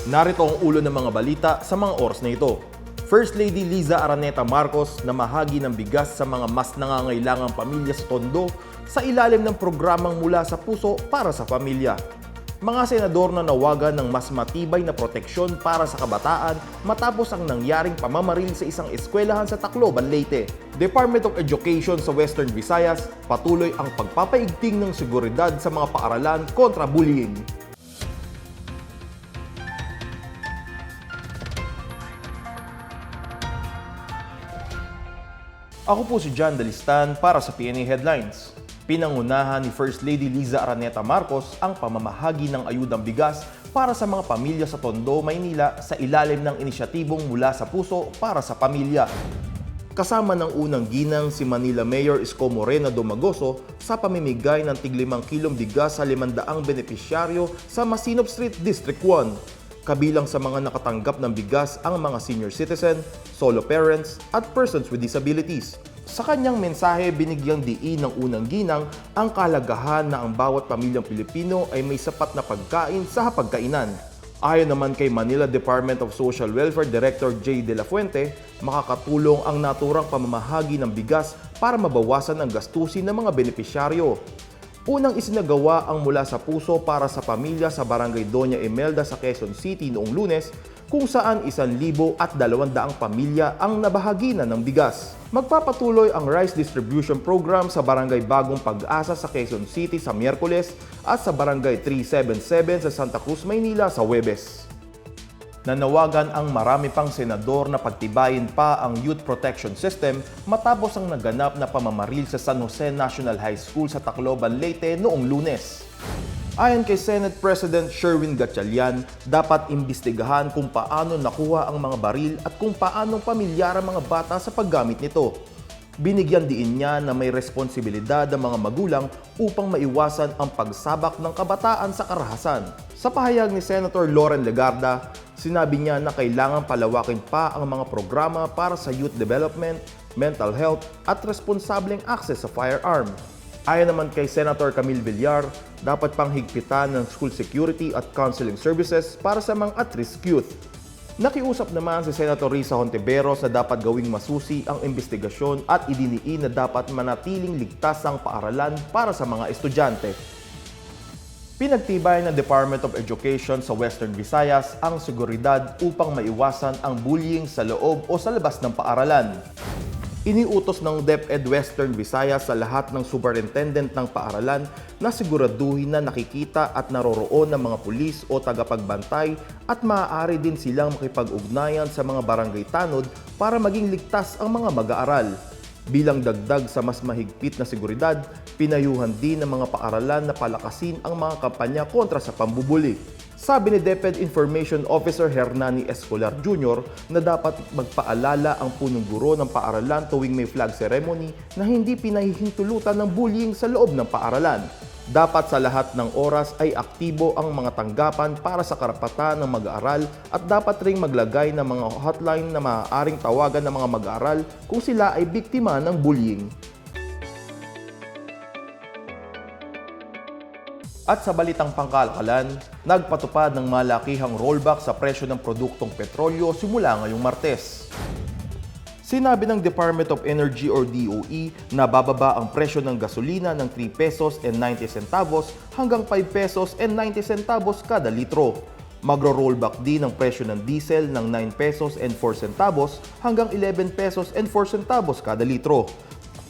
Narito ang ulo ng mga balita sa mga oras na ito. First Lady Liza Araneta Marcos na mahagi ng bigas sa mga mas nangangailangang pamilya sa Tondo sa ilalim ng programang Mula sa Puso para sa Pamilya. Mga senador na nawagan ng mas matibay na proteksyon para sa kabataan matapos ang nangyaring pamamaril sa isang eskwelahan sa Tacloban, Leyte. Department of Education sa Western Visayas patuloy ang pagpapaigting ng seguridad sa mga paaralan kontra bullying. Ako po si John Dalistan para sa PNA Headlines. Pinangunahan ni First Lady Liza Araneta Marcos ang pamamahagi ng ayudang bigas para sa mga pamilya sa Tondo, Maynila sa ilalim ng inisyatibong Mula sa Puso para sa Pamilya. Kasama ng unang ginang si Manila Mayor Isko Moreno Domagoso sa pamimigay ng tig-5 kilong bigas sa 500 benepisyaryo sa Masinop Street, District 1. Kabilang sa mga nakatanggap ng bigas ang mga senior citizen, solo parents, at persons with disabilities. Sa kanyang mensahe, binigyang diin ng unang ginang ang kahalagahan na ang bawat pamilyang Pilipino ay may sapat na pagkain sa hapagkainan. Ayon naman kay Manila Department of Social Welfare Director J. De La Fuente, makakatulong ang naturang pamamahagi ng bigas para mabawasan ang gastusin ng mga benepisyaryo. Unang isinagawa ang Mula sa Puso para sa Pamilya sa Barangay Doña Imelda sa Quezon City noong Lunes, kung saan 1,200 pamilya ang nabahaginan ng bigas. Magpapatuloy ang Rice Distribution Program sa Barangay Bagong Pag-asa sa Quezon City sa Miyerkules at sa Barangay 377 sa Santa Cruz, Maynila sa Huwebes. Nanawagan ang marami pang senador na pagtibayin pa ang Youth Protection System matapos ang naganap na pamamaril sa San Jose National High School sa Tacloban, Leyte noong Lunes. Ayon kay Senate President Sherwin Gatchalian, dapat imbestigahan kung paano nakuha ang mga baril at kung paano pamilyar ang mga bata sa paggamit nito. Binigyan diin niya na may responsibilidad ang mga magulang upang maiwasan ang pagsabak ng kabataan sa karahasan. Sa pahayag ni Senator Loren Legarda, sinabi niya na kailangan palawakin pa ang mga programa para sa youth development, mental health at responsableng access sa firearm. Ayon naman kay Senator Camille Villar, dapat pang higpitan ng school security at counseling services para sa mga at-risk youth. Nakiusap naman si Senator Risa Hontiveros na dapat gawing masusi ang investigasyon at idiniin na dapat manatiling ligtas ang paaralan para sa mga estudyante. Pinagtibay ng Department of Education sa Western Visayas ang seguridad upang maiwasan ang bullying sa loob o sa labas ng paaralan. Iniutos ng DepEd Western Visayas sa lahat ng superintendent ng paaralan na siguraduhin na nakikita at naroroon ng mga pulis o tagapagbantay at maaari din silang makipag-ugnayan sa mga barangay tanod para maging ligtas ang mga mag-aaral. Bilang dagdag sa mas mahigpit na seguridad, pinayuhan din ng mga paaralan na palakasin ang mga kampanya kontra sa pambubuli. Sabi ni DepEd Information Officer Hernani Escolar Jr. na dapat magpaalala ang punong guro ng paaralan tuwing may flag ceremony na hindi pinahihintulutan ng bullying sa loob ng paaralan. Dapat sa lahat ng oras ay aktibo ang mga tanggapan para sa karapatan ng mag-aaral at dapat ring maglagay ng mga hotline na maaaring tawagan ng mga mag-aaral kung sila ay biktima ng bullying. At sa balitang pangkalakalan, nagpatupad ng malakihang rollback sa presyo ng produktong petrolyo simula ngayong Martes. Sinabi ng Department of Energy or DOE na bababa ang presyo ng gasolina ng 3 pesos and 90 centavos hanggang 5 pesos and 90 centavos kada litro. Magro-rollback din ang presyo ng diesel ng 9 pesos and 4 centavos hanggang 11 pesos and 4 centavos kada litro.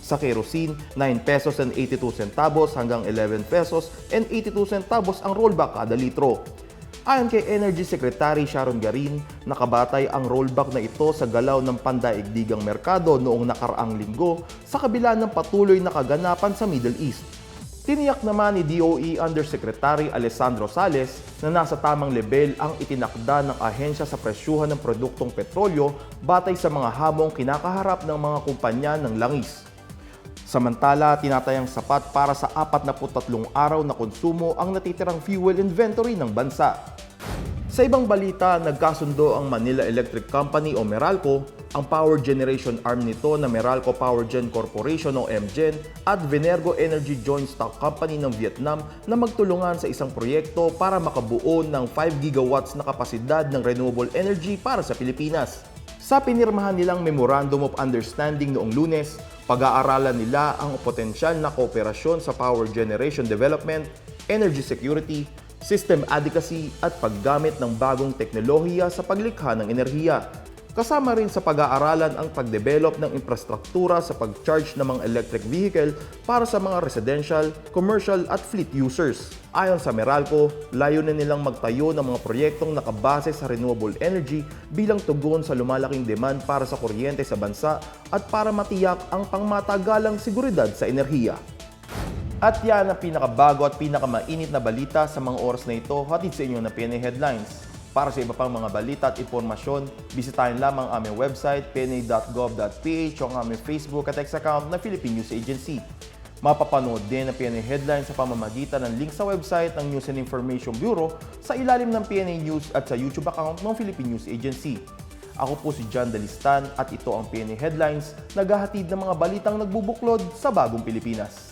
Sa kerosene, 9 pesos and 82 centavos hanggang 11 pesos and 82 centavos ang rollback kada litro. Ayon kay Energy Secretary Sharon Garin, nakabatay ang rollback na ito sa galaw ng pandaigdigang merkado noong nakaraang linggo sa kabila ng patuloy na kaganapan sa Middle East. Tiniyak naman ni DOE Undersecretary Alessandro Sales na nasa tamang level ang itinakda ng ahensya sa presyuhan ng produktong petrolyo batay sa mga hamong kinakaharap ng mga kumpanya ng langis. Samantala, tinatayang sapat para sa 43 araw na konsumo ang natitirang fuel inventory ng bansa. Sa ibang balita, nagkasundo ang Manila Electric Company o Meralco, ang power generation arm nito na Meralco Power Gen Corporation o MGen at Venergo Energy Joint Stock Company ng Vietnam na magtulungan sa isang proyekto para makabuo ng 5 gigawatts na kapasidad ng renewable energy para sa Pilipinas. Sa pinirmahan nilang Memorandum of Understanding noong Lunes, pag-aaralan nila ang potensyal na kooperasyon sa power generation development, energy security, system advocacy at paggamit ng bagong teknolohiya sa paglikha ng enerhiya. Kasama rin sa pag-aaralan ang pagdevelop ng infrastruktura sa pag-charge ng mga electric vehicle para sa mga residential, commercial at fleet users. Ayon sa Meralco, layunin nilang magtayo ng mga proyektong nakabase sa renewable energy bilang tugon sa lumalaking demand para sa kuryente sa bansa at para matiyak ang pangmatagalang seguridad sa enerhiya. At yan ang pinakabago at pinakamainit na balita sa mga oras na ito, hatid sa inyo na PNA Headlines. Para sa iba pang mga balita at impormasyon, bisitahin lamang ang aming website, pna.gov.ph o ang aming Facebook at X account na Philippine News Agency. Mapapanood din ang PNA Headlines sa pamamagitan ng link sa website ng News and Information Bureau sa ilalim ng PNA News at sa YouTube account ng Philippine News Agency. Ako po si John Dalistan at ito ang PNA Headlines, naghahatid ng mga balitang nagbubuklod sa bagong Pilipinas.